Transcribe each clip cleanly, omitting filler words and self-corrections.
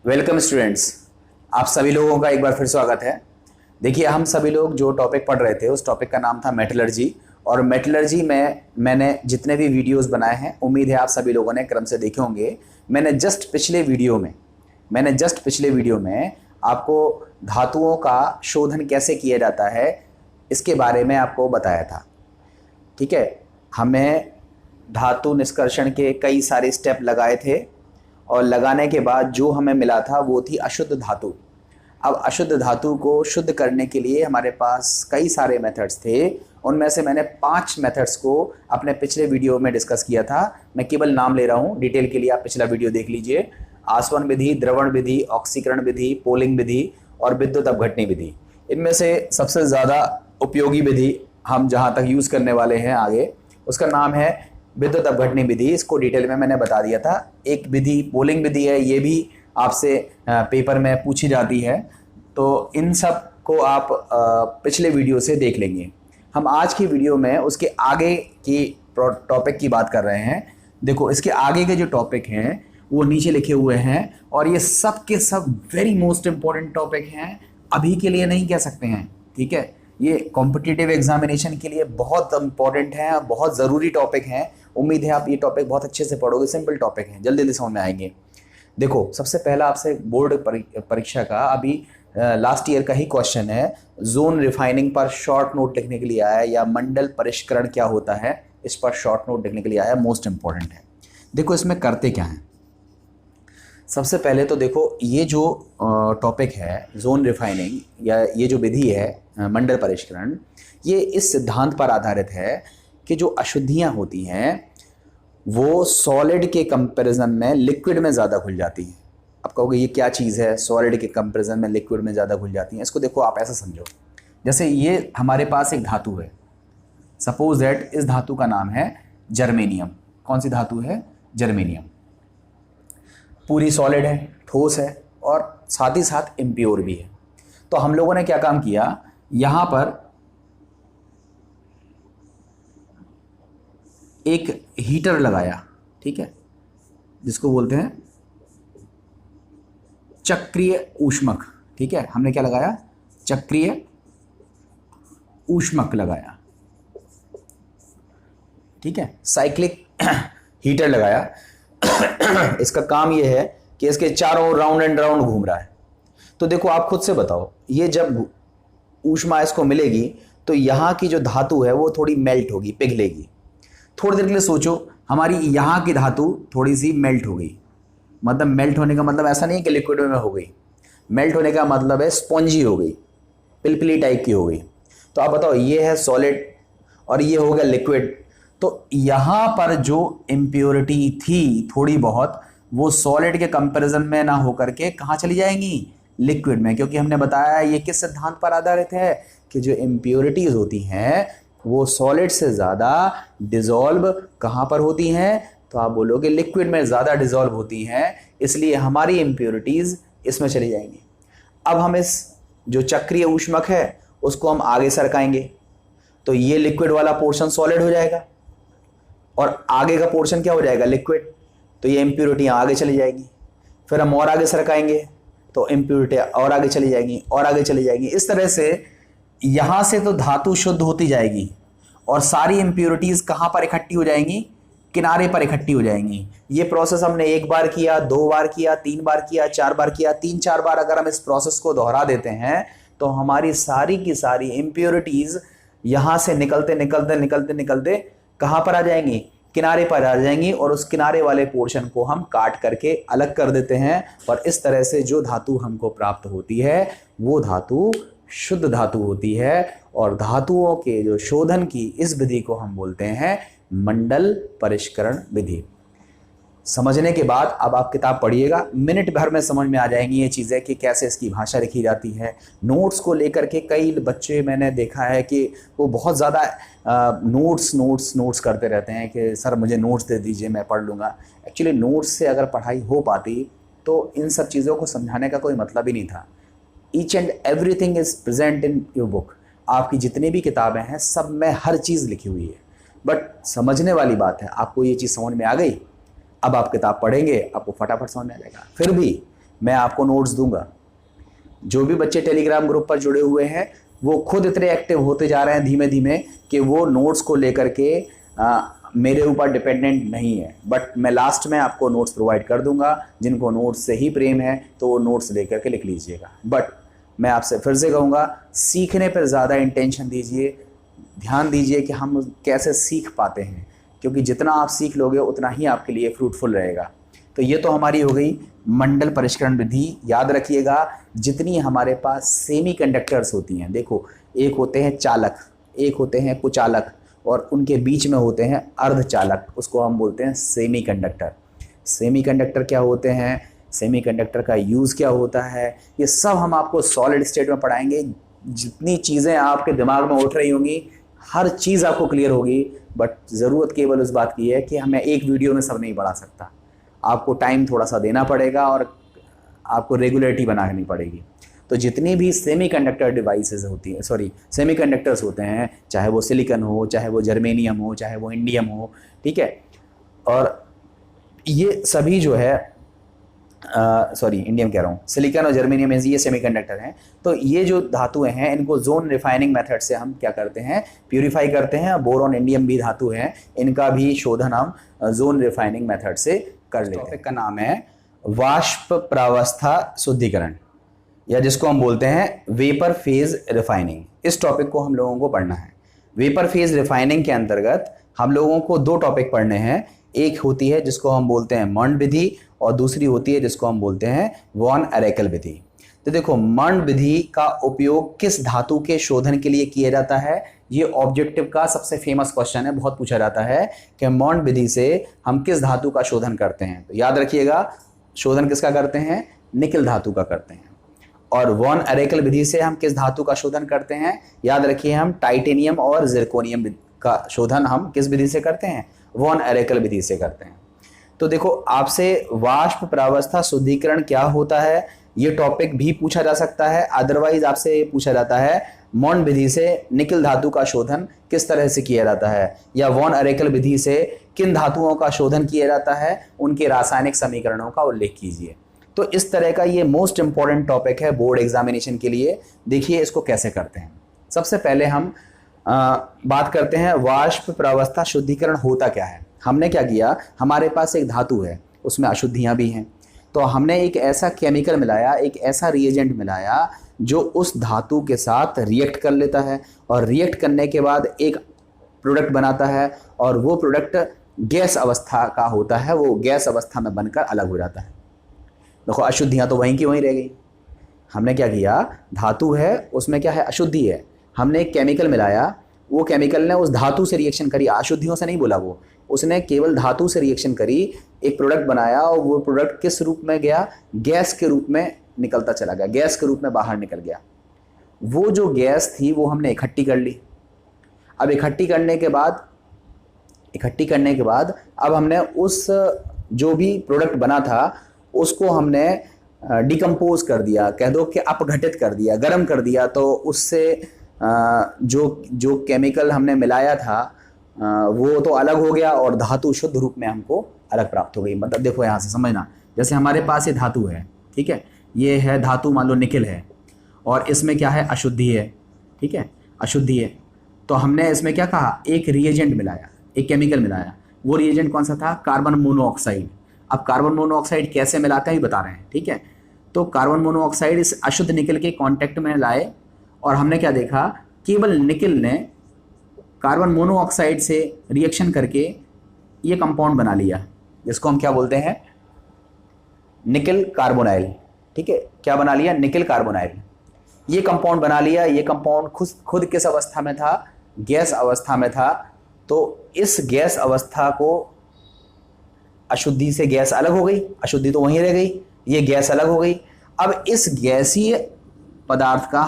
Welcome students. आप सभी लोगों का एक बार फिर स्वागत है। देखिए, हम सभी लोग जो टॉपिक पढ़ रहे थे उस टॉपिक का नाम था मेटलर्जी। और मेटलर्जी में मैंने जितने भी वीडियोस बनाए हैं, उम्मीद है आप सभी लोगों ने क्रम से देखे होंगे। मैंने जस्ट पिछले वीडियो में आपको धातुओं का शोधन कैसे किया जाता है इसके बारे में आपको बताया था। ठीक है, हमें धातु निष्कर्षण के कई सारे स्टेप लगाए थे और लगाने के बाद जो हमें मिला था वो थी अशुद्ध धातु। अब अशुद्ध धातु को शुद्ध करने के लिए हमारे पास कई सारे मेथड्स थे। उनमें से मैंने 5 मेथड्स को अपने पिछले वीडियो में डिस्कस किया था। मैं केवल नाम ले रहा हूँ, डिटेल के लिए आप पिछला वीडियो देख लीजिए। आसवन विधि, द्रवण विधि, ऑक्सीकरण विधि, पोलिंग विधि और विद्युत अपघटनी विधि। इनमें से सबसे ज़्यादा उपयोगी विधि हम जहाँ तक यूज़ करने वाले हैं आगे, उसका नाम है विद्युत अपघटनी विधि। इसको डिटेल में मैंने बता दिया था। एक विधि पोलिंग विधि है, ये भी आपसे पेपर में पूछी जाती है, तो इन सब को आप पिछले वीडियो से देख लेंगे। हम आज की वीडियो में उसके आगे की टॉपिक की बात कर रहे हैं। देखो, इसके आगे के जो टॉपिक हैं वो नीचे लिखे हुए हैं और ये सब के सब वेरी मोस्ट इंपॉर्टेंट टॉपिक हैं। अभी के लिए नहीं कह सकते हैं, ठीक है। ये कॉम्पिटिटिव एग्जामिनेशन के लिए बहुत इंपॉर्टेंट है, बहुत ज़रूरी टॉपिक हैं। उम्मीद है आप ये टॉपिक बहुत अच्छे से पढ़ोगे। सिंपल टॉपिक हैं, जल्दी जल्दी समझ में आएंगे। देखो, सबसे पहला आपसे बोर्ड परीक्षा का अभी लास्ट ईयर का ही क्वेश्चन है। जोन रिफाइनिंग पर शॉर्ट नोट लिखने के लिए आया है, या मंडल परिष्करण क्या होता है इस पर शॉर्ट नोट लिखने के लिए आया है। मोस्ट इंपॉर्टेंट है। देखो, इसमें करते क्या हैं। सबसे पहले तो देखो, ये जो टॉपिक है जोन रिफाइनिंग या ये जो विधि है मंडल परिष्करण, ये इस सिद्धांत पर आधारित है कि जो अशुद्धियाँ होती हैं वो सॉलिड के कंपैरिजन में लिक्विड में ज़्यादा घुल जाती हैं। आप कहोगे ये क्या चीज़ है, सॉलिड के कंपैरिजन में लिक्विड में ज़्यादा घुल जाती हैं। इसको देखो, आप ऐसा समझो, जैसे ये हमारे पास एक धातु है। सपोज दैट इस धातु का नाम है जर्मेनियम। कौन सी धातु है? जर्मेनियम। पूरी सॉलिड है, ठोस है और साथ ही साथ इम्प्योर भी है। तो हम लोगों ने क्या काम किया, यहाँ पर एक हीटर लगाया, ठीक है, जिसको बोलते हैं चक्रीय ऊष्मक। ठीक है, हमने क्या लगाया? चक्रीय ऊष्मक लगाया। ठीक है, साइक्लिक हीटर लगाया। इसका काम यह है कि इसके चारों ओर राउंड एंड राउंड घूम रहा है। तो देखो, आप खुद से बताओ, ये जब ऊष्मा इसको मिलेगी तो यहाँ की जो धातु है वो थोड़ी मेल्ट होगी, पिघलेगी। थोड़ी देर के लिए सोचो, हमारी यहाँ की धातु थोड़ी सी मेल्ट हो गई। मतलब मेल्ट होने का मतलब ऐसा नहीं कि लिक्विड में हो गई। मेल्ट होने का मतलब है स्पॉन्जी हो गई, पिलपिली टाइप की हो गई। तो आप बताओ, ये है सॉलिड और ये हो गया लिक्विड। तो यहाँ पर जो इम्प्योरिटी थी थोड़ी बहुत, वो सॉलिड के कंपैरिजन में ना होकर के कहाँ चली जाएंगी? लिक्विड में। क्योंकि हमने बताया ये किस सिद्धांत पर आधारित है कि जो इम्प्योरिटीज होती हैं वो सॉलिड से ज़्यादा डिजॉल्व कहाँ पर होती हैं? तो आप बोलोगे लिक्विड में ज़्यादा डिजॉल्व होती हैं, इसलिए हमारी इम्प्योरिटीज़ इसमें चली जाएंगी। अब हम इस जो चक्रीय ऊष्मक है उसको हम आगे सरकाएंगे, तो ये लिक्विड वाला पोर्शन सॉलिड हो जाएगा और आगे का पोर्शन क्या हो जाएगा? लिक्विड। तो ये इम्प्योरिटियाँ आगे चली जाएंगी। फिर हम और आगे सरकाएंगे तो इम्प्योरिटियाँ और आगे चली जाएंगी और आगे चली जाएंगी। इस तरह से यहाँ से तो धातु शुद्ध होती जाएगी और सारी इम्प्योरिटीज़ कहाँ पर इकट्ठी हो जाएंगी? किनारे पर इकट्ठी हो जाएंगी। ये प्रोसेस हमने 1 बार किया, 2 बार किया, 3 बार किया, 4 बार किया। 3-4 बार अगर हम इस प्रोसेस को दोहरा देते हैं तो हमारी सारी की सारी इम्प्योरिटीज़ यहाँ से निकलते निकलते निकलते निकलते कहाँ पर आ जाएंगी? किनारे पर आ जाएंगी और उस किनारे वाले पोर्शन को हम काट करके अलग कर देते हैं। और इस तरह से जो धातु हमको प्राप्त होती है वो धातु शुद्ध धातु होती है। और धातुओं के जो शोधन की इस विधि को हम बोलते हैं मंडल परिष्करण विधि। समझने के बाद अब आप किताब पढ़िएगा, मिनट भर में समझ में आ जाएंगी ये चीज़ें कि कैसे इसकी भाषा लिखी जाती है। नोट्स को लेकर के कई बच्चे मैंने देखा है कि वो बहुत ज़्यादा नोट्स करते रहते हैं कि सर मुझे नोट्स दे दीजिए, मैं पढ़ लूँगा। एक्चुअली नोट्स से अगर पढ़ाई हो पाती तो इन सब चीज़ों को समझाने का कोई मतलब ही नहीं था। Each and everything is present in your book. आपकी जितनी भी किताबें हैं सब में हर चीज़ लिखी हुई है। बट समझने वाली बात है, आपको ये चीज़ समझ में आ गई, अब आप किताब पढ़ेंगे आपको फटाफट समझ में आ जाएगा। फिर भी मैं आपको नोट्स दूंगा। जो भी बच्चे टेलीग्राम ग्रुप पर जुड़े हुए हैं वो खुद इतने एक्टिव होते जा रहे हैं धीमे धीमे कि वो नोट्स को लेकर के मेरे ऊपर डिपेंडेंट नहीं है। बट मैं लास्ट में आपको नोट्स प्रोवाइड कर दूंगा। जिनको नोट्स से ही प्रेम है तो वो नोट्स लेकर के लिख लीजिएगा। बट मैं आपसे फिर से कहूँगा, सीखने पर ज़्यादा इंटेंशन दीजिए, ध्यान दीजिए कि हम कैसे सीख पाते हैं, क्योंकि जितना आप सीख लोगे उतना ही आपके लिए फ्रूटफुल रहेगा। तो ये तो हमारी हो गई मंडल परिष्करण विधि। याद रखिएगा, जितनी हमारे पास सेमीकंडक्टर्स होती हैं, देखो एक होते हैं चालक, एक होते हैं कुचालक, और उनके बीच में होते हैं अर्धचालक, उसको हम बोलते हैं सेमीकंडक्टर। सेमीकंडक्टर क्या होते हैं, सेमीकंडक्टर का यूज़ क्या होता है, ये सब हम आपको सॉलिड स्टेट में पढ़ाएंगे। जितनी चीज़ें आपके दिमाग में उठ रही होंगी हर चीज़ आपको क्लियर होगी। बट ज़रूरत केवल उस बात की है कि हमें एक वीडियो में सब नहीं पढ़ा सकता, आपको टाइम थोड़ा सा देना पड़ेगा और आपको रेगुलरिटी बनानी पड़ेगी। तो जितनी भी सेमीकंडक्टर डिवाइसेस होती है, सॉरी सेमीकंडक्टर्स होते हैं, चाहे वो सिलिकॉन हो, चाहे वो जर्मेनियम हो, चाहे वो इंडियम हो, ठीक है, और ये सभी जो है सॉरी इंडियम कह रहा हूँ, सिलिकॉन और जर्मेनियम ये सेमीकंडक्टर हैं। तो ये जो धातुएं हैं इनको जोन रिफाइनिंग मेथड से हम क्या करते हैं, प्यूरिफाई करते हैं। बोरॉन इंडियम भी धातु हैं, इनका भी शोधन हम जोन रिफाइनिंग मेथड से कर लेते हैं। टॉपिक का नाम है वाष्प प्रावस्था शुद्धिकरण, या जिसको हम बोलते हैं वेपर फेज रिफाइनिंग। इस टॉपिक को हम लोगों को पढ़ना है। वेपर फेज रिफाइनिंग के अंतर्गत हम लोगों को दो टॉपिक पढ़ने हैं। एक होती है जिसको हम बोलते हैं मंड विधि, और दूसरी होती है जिसको हम बोलते हैं वॉन अरेकल विधि। तो देखो, मंड विधि का उपयोग किस धातु के शोधन के लिए किया जाता है, ये ऑब्जेक्टिव का सबसे फेमस क्वेश्चन है, बहुत पूछा जाता है कि मंड विधि से हम किस धातु का शोधन करते हैं। तो याद रखिएगा, शोधन किसका करते हैं, निकिल धातु का करते हैं। और वॉन अरेकल विधि से हम किस धातु का शोधन करते हैं, याद रखिए हम टाइटेनियम और जिरकोनियम का शोधन हम किस विधि से करते हैं, वॉन अरेकल विधि से करते हैं। तो देखो, आपसे वाष्प प्रावस्था शुद्धिकरण क्या होता है ये टॉपिक भी पूछा जा सकता है। अदरवाइज आपसे पूछा जाता है मंड विधि से निकिल धातु का शोधन किस तरह से किया जाता है, या वॉन अरेकल विधि से किन धातुओं का शोधन किया जाता है, उनके रासायनिक समीकरणों का उल्लेख कीजिए। तो इस तरह का ये मोस्ट इंपॉर्टेंट टॉपिक है बोर्ड एग्जामिनेशन के लिए। देखिए इसको कैसे करते हैं। सबसे पहले हम बात करते हैं वाष्प प्रावस्था शुद्धिकरण होता क्या है। हमने क्या किया, हमारे पास एक धातु है, उसमें अशुद्धियां भी हैं, तो हमने एक ऐसा केमिकल मिलाया, एक ऐसा रिएजेंट मिलाया जो उस धातु के साथ रिएक्ट कर लेता है, और रिएक्ट करने के बाद एक प्रोडक्ट बनाता है, और वो प्रोडक्ट गैस अवस्था का होता है, वो गैस अवस्था में बनकर अलग हो जाता है। देखो, अशुद्धियां तो वहीं की वहीं रह गई। हमने क्या किया, धातु है उसमें क्या है, अशुद्धि है, हमने एक केमिकल मिलाया, वो केमिकल ने उस धातु से रिएक्शन करी, अशुद्धियों से नहीं बोला, वो उसने केवल धातु से रिएक्शन करी, एक प्रोडक्ट बनाया, और वो प्रोडक्ट किस रूप में गया, गैस के रूप में निकलता चला गया, गैस के रूप में बाहर निकल गया। वो जो गैस थी वो हमने इकट्ठी कर ली। अब इकट्ठी करने के बाद अब हमने उस जो भी प्रोडक्ट बना था उसको हमने डिकम्पोज कर दिया, कह दो कि अपघटित कर दिया, गर्म कर दिया। तो उससे जो केमिकल हमने मिलाया था वो तो अलग हो गया, और धातु शुद्ध रूप में हमको अलग प्राप्त हो गई। मतलब देखो, यहाँ से समझना, जैसे हमारे पास ये धातु है, ठीक है, ये है धातु, मान लो निकिल है, और इसमें क्या है, अशुद्धि है, ठीक है, अशुद्धि है। तो हमने इसमें क्या कहा, एक रिएजेंट मिलाया, एक केमिकल मिलाया। वो रिएजेंट कौन सा था, कार्बन मोनोऑक्साइड। अब कार्बन मोनोऑक्साइड कैसे मिलाते हैं बता रहे हैं, ठीक है। तो कार्बन मोनोऑक्साइड इस अशुद्ध निकिल के कांटेक्ट में लाए, और हमने क्या देखा, केवल निकिल ने कार्बन मोनोऑक्साइड से रिएक्शन करके ये कंपाउंड बना लिया, जिसको हम क्या बोलते हैं, निकिल कार्बोनाइल, ठीक है। क्या बना लिया, निकिल कार्बोनाइल, ये कंपाउंड बना लिया। ये कंपाउंड खुद किस अवस्था में था, गैस अवस्था में था। तो इस गैस अवस्था को, अशुद्धि से गैस अलग हो गई, अशुद्धि तो वहीं रह गई, ये गैस अलग हो गई। अब इस गैसीय पदार्थ का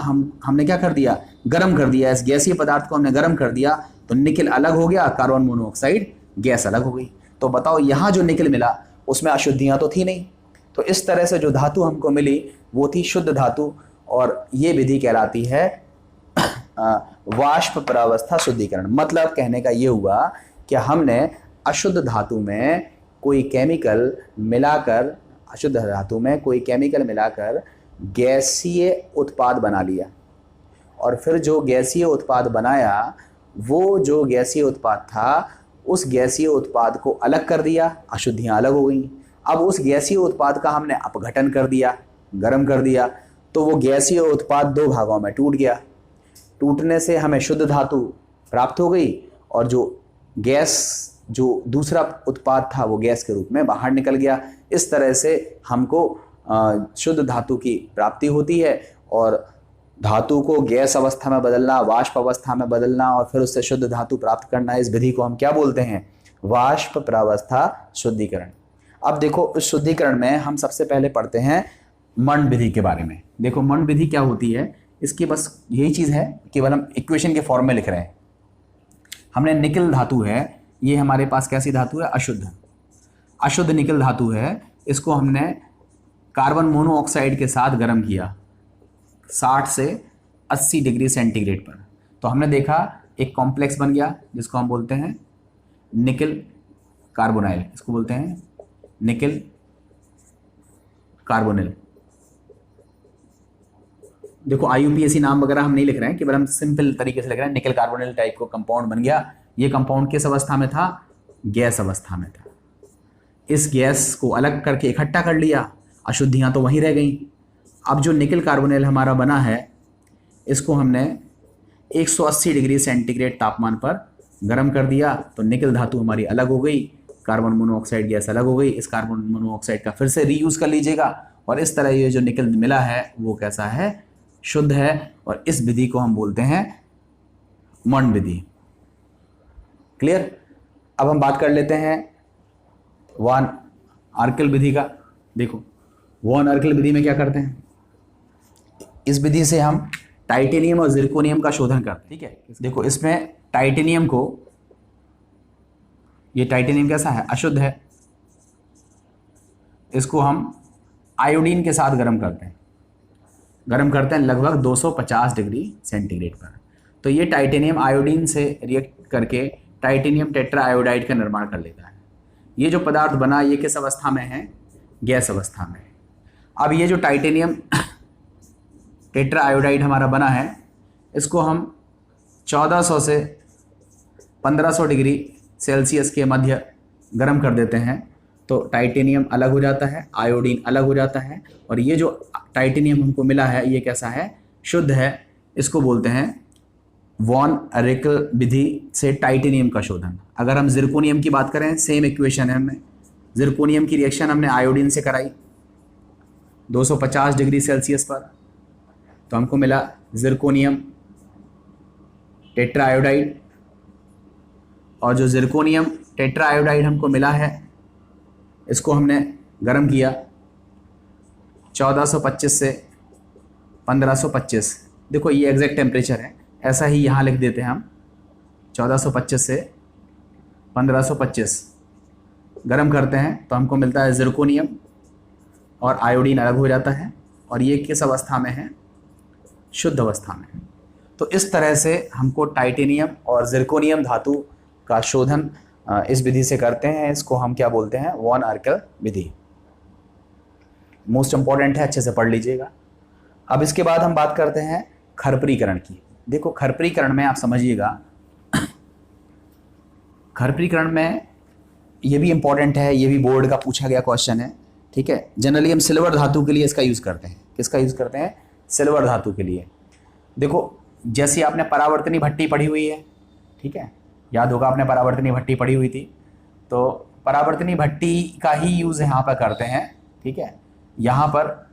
हमने क्या कर दिया, गर्म कर दिया। इस गैसीय पदार्थ को हमने गर्म कर दिया, तो निकिल अलग हो गया, कार्बन मोनोऑक्साइड गैस अलग हो गई। तो बताओ, यहाँ जो निकिल मिला उसमें अशुद्धियाँ तो थी नहीं। तो इस तरह से जो धातु हमको मिली वो थी शुद्ध धातु, और ये विधि कहलाती है वाष्प प्रावस्था शुद्धिकरण। मतलब कहने का ये हुआ कि हमने अशुद्ध धातु में कोई केमिकल मिलाकर अशुद्ध धातु में कोई केमिकल मिलाकर गैसीय उत्पाद बना लिया, और फिर जो गैसीय उत्पाद बनाया, वो जो गैसीय उत्पाद था उस गैसीय उत्पाद को अलग कर दिया, अशुद्धियाँ अलग हो गई। अब उस गैसीय उत्पाद का हमने अपघटन कर दिया, गर्म कर दिया, तो वो गैसीय उत्पाद दो भागों में टूट गया। टूटने से हमें शुद्ध धातु प्राप्त हो गई, और जो गैस, जो दूसरा उत्पाद था वो गैस के रूप में बाहर निकल गया। इस तरह से हमको शुद्ध धातु की प्राप्ति होती है, और धातु को गैस अवस्था में बदलना, वाष्प अवस्था में बदलना, और फिर उससे शुद्ध धातु प्राप्त करना, इस विधि को हम क्या बोलते हैं? वाष्प प्रावस्था शुद्धिकरण। अब देखो, इस शुद्धिकरण में हम सबसे पहले पढ़ते हैं मंड विधि के बारे में। देखो मंड विधि क्या होती है, इसकी बस यही चीज़ है, केवल हम इक्वेशन के फॉर्म में लिख रहे हैं। हमने निकल धातु है, ये हमारे पास कैसी धातु है? अशुद्ध निकल धातु है। इसको हमने कार्बन मोनोऑक्साइड के साथ गर्म किया 60 से 80 डिग्री सेंटीग्रेड पर, तो हमने देखा एक कॉम्प्लेक्स बन गया जिसको हम बोलते हैं निकल कार्बोनाइल। इसको बोलते हैं निकल कार्बोनिल। देखो IUPAC नाम वगैरह हम नहीं लिख रहे हैं, केवल हम सिंपल तरीके से लिख रहे हैं निकल कार्बोनिल टाइप को कंपाउंड बन गया। ये कंपाउंड किस अवस्था में था? गैस अवस्था में था। इस गैस को अलग करके इकट्ठा कर लिया, अशुद्धियाँ तो वहीं रह गई। अब जो निकल कार्बोनिल हमारा बना है, इसको हमने 180 डिग्री सेंटीग्रेड तापमान पर गर्म कर दिया, तो निकल धातु हमारी अलग हो गई, कार्बन मोनोऑक्साइड गैस अलग हो गई। इस कार्बन मोनोऑक्साइड का फिर से रीयूज कर लीजिएगा, और इस तरह ये जो निकल मिला है वो कैसा है? शुद्ध है। और इस विधि को हम बोलते हैं मंड विधि। क्लियर? अब हम बात कर लेते हैं वॉन आर्किल विधि का। देखो वॉन आर्किल विधि में क्या करते हैं? इस विधि से हम टाइटेनियम और जिरकोनियम का शोधन करते हैं। ठीक है, देखो इसमें टाइटेनियम को, ये टाइटेनियम कैसा है? अशुद्ध है। इसको हम आयोडीन के साथ गर्म करते हैं, लगभग 250 डिग्री सेंटीग्रेड पर। तो ये टाइटेनियम आयोडीन से रिएक्ट करके टाइटेनियम टेट्रा आयोडाइड का निर्माण कर लेता है। ये जो पदार्थ बना, ये किस अवस्था में है? गैस अवस्था में। अब ये जो टाइटेनियम टेट्रा आयोडाइड हमारा बना है, इसको हम 1400 से 1500 डिग्री सेल्सियस के मध्य गर्म कर देते हैं, तो टाइटेनियम अलग हो जाता है, आयोडीन अलग हो जाता है, और ये जो टाइटेनियम हमको मिला है ये कैसा है? शुद्ध है। इसको बोलते हैं वॉन आर्किल विधि से टाइटेनियम का शोधन। अगर हम जिरकोनियम की बात करें, सेम इक्वेशन है, हमें जिरकोनियम की रिएक्शन हमने आयोडीन से कराई 250 डिग्री सेल्सियस पर, तो हमको मिला जिरकोनियम टेट्रा आयोडाइड। और जो जिरकोनियम टेट्रा आयोडाइड हमको मिला है, इसको हमने गर्म किया 1425 से 1525। देखो ये एग्जैक्ट टेम्परेचर है, ऐसा ही यहाँ लिख देते हैं हम। 1425 से 1525 गर्म करते हैं, तो हमको मिलता है जिरकोनियम, और आयोडीन अलग हो जाता है, और ये किस अवस्था में है? शुद्ध अवस्था में है। तो इस तरह से हमको टाइटेनियम और जिरकोनियम धातु का शोधन इस विधि से करते हैं। इसको हम क्या बोलते हैं? वॉन आर्किल विधि। मोस्ट इंपॉर्टेंट है, अच्छे से पढ़ लीजिएगा। अब इसके बाद हम बात करते हैं खरपरीकरण की। देखो खरपरीकरण में आप समझिएगा, खरपरीकरण में ये भी इंपॉर्टेंट है, ये भी बोर्ड का पूछा गया क्वेश्चन है। ठीक है, जनरली हम सिल्वर धातु के लिए इसका यूज़ करते हैं। किसका यूज़ करते हैं? सिल्वर धातु के लिए। देखो जैसे आपने परावर्तनी भट्टी पढ़ी हुई है, ठीक है, याद होगा आपने परावर्तनी भट्टी पढ़ी हुई थी, तो परावर्तनी भट्टी का ही यूज़ यहाँ पर करते हैं। ठीक है, यहाँ पर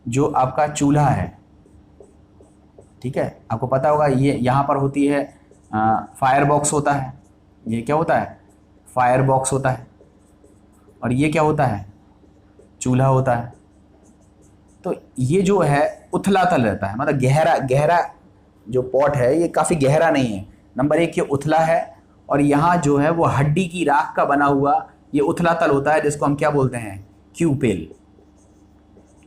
जो आपका चूल्हा है, ठीक है, आपको पता होगा ये यहाँ पर होती है फायर बॉक्स होता है। ये क्या होता है? फायर बॉक्स होता है। और ये क्या होता है? चूल्हा होता है। तो ये जो है उथला तल रहता है, मतलब गहरा जो पॉट है ये काफ़ी गहरा नहीं है। नंबर एक, ये उथला है, और यहाँ जो है वो हड्डी की राख का बना हुआ ये उथला तल होता है, जिसको हम क्या बोलते हैं? क्यूपेल।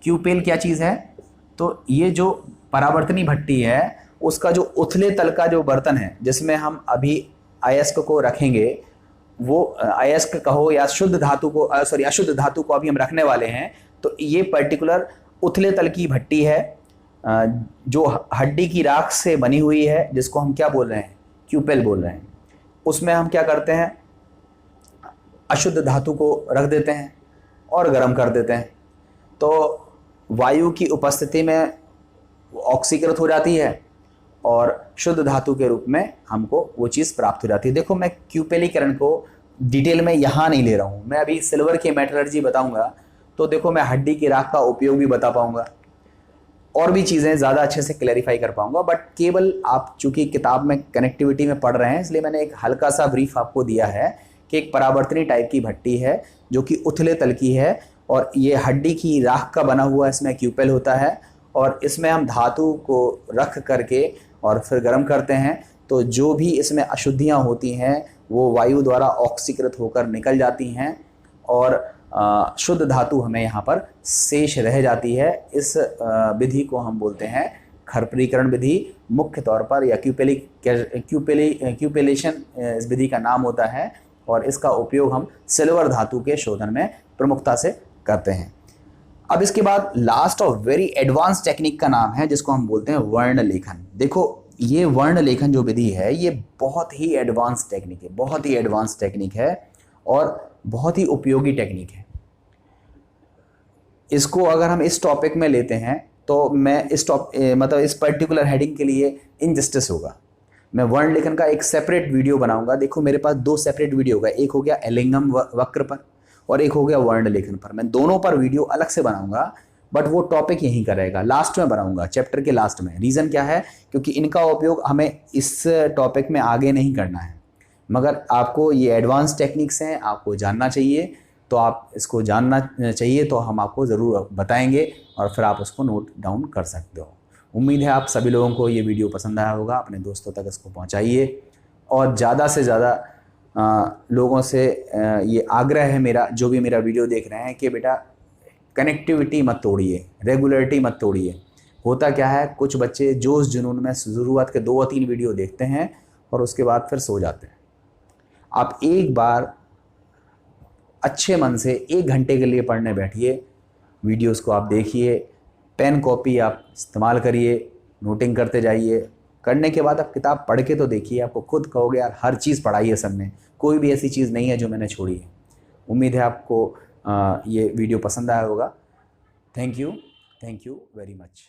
क्यूपेल क्या चीज़ है? तो ये जो परावर्तनी भट्टी है उसका जो उथले तल का जो बर्तन है, जिसमें हम अभी अयस्क को रखेंगे, वो अयस्क कहो या शुद्ध धातु को अशुद्ध धातु को अभी हम रखने वाले हैं। तो ये पर्टिकुलर उथले तल की भट्टी है जो हड्डी की राख से बनी हुई है, जिसको हम क्या बोल रहे हैं, क्यूपेल बोल रहे हैं। उसमें हम क्या करते हैं, अशुद्ध धातु को रख देते हैं और गर्म कर देते हैं। तो वायु की उपस्थिति में ऑक्सीकृत हो जाती है और शुद्ध धातु के रूप में हमको वो चीज़ प्राप्त हो जाती है। देखो, मैं क्यूपेलीकरण को डिटेल में यहाँ नहीं ले रहा हूँ, मैं अभी सिल्वर की मेटलर्जी बताऊँगा। तो देखो, मैं हड्डी की राख का उपयोग भी बता पाऊँगा और भी चीज़ें ज़्यादा अच्छे से क्लैरिफाई कर पाऊँगा। बट केवल आप चूँकि किताब में कनेक्टिविटी में पढ़ रहे हैं, इसलिए मैंने एक हल्का सा ब्रीफ आपको दिया है कि एक परावर्तनी टाइप की भट्टी है जो कि उथले तल की है और ये हड्डी की राख का बना हुआ इसमें क्यूपेल होता है और इसमें हम धातु को रख करके और फिर गर्म करते हैं। तो जो भी इसमें अशुद्धियाँ होती हैं वो वायु द्वारा ऑक्सीकृत होकर निकल जाती हैं और शुद्ध धातु हमें यहाँ पर शेष रह जाती है। इस विधि को हम बोलते हैं खरपरीकरण विधि मुख्य तौर पर, या क्यूपेलेशन इस विधि का नाम होता है और इसका उपयोग हम सिल्वर धातु के शोधन में प्रमुखता से करते हैं। अब इसके बाद लास्ट और वेरी एडवांस टेक्निक का नाम है जिसको हम बोलते हैं वर्ण लेखन। देखो, ये वर्ण लेखन जो विधि है ये बहुत ही एडवांस टेक्निक है, बहुत ही एडवांस टेक्निक है और बहुत ही उपयोगी टेक्निक है। इसको अगर हम इस टॉपिक में लेते हैं तो मैं इस पर्टिकुलर हेडिंग के लिए इनजस्टिस होगा। मैं वर्ण लेखन का एक सेपरेट वीडियो बनाऊंगा। देखो, मेरे पास 2 सेपरेट वीडियो होगा, एक हो गया एलिंगम वक्र पर और एक हो गया वर्ण लेखन पर। मैं दोनों पर वीडियो अलग से बनाऊंगा, बट वो टॉपिक यहीं का रहेगा, लास्ट में बनाऊंगा, चैप्टर के लास्ट में। रीज़न क्या है, क्योंकि इनका उपयोग हमें इस टॉपिक में आगे नहीं करना है, मगर आपको ये एडवांस टेक्निक्स हैं, आपको जानना चाहिए। तो आप इसको जानना चाहिए तो हम आपको ज़रूर बताएंगे और फिर आप उसको नोट डाउन कर सकते हो। उम्मीद है आप सभी लोगों को ये वीडियो पसंद आया होगा। अपने दोस्तों तक इसको पहुंचाइए और ज़्यादा से ज़्यादा लोगों से ये आग्रह है मेरा, जो भी मेरा वीडियो देख रहे हैं, कि बेटा कनेक्टिविटी मत तोड़िए, रेगुलरिटी मत तोड़िए। होता क्या है, कुछ बच्चे जोश जुनून में शुरुआत के 2 या 3 वीडियो देखते हैं और उसके बाद फिर सो जाते हैं। आप एक बार अच्छे मन से 1 घंटे के लिए पढ़ने बैठिए, वीडियोस को आप देखिए, पेन कॉपी आप इस्तेमाल करिए, नोटिंग करते जाइए। करने के बाद आप किताब पढ़ के तो देखिए, आपको खुद कहोगे यार हर चीज़ पढ़ाई है सर ने, कोई भी ऐसी चीज़ नहीं है जो मैंने छोड़ी है। उम्मीद है आपको ये वीडियो पसंद आया होगा। Thank you very much.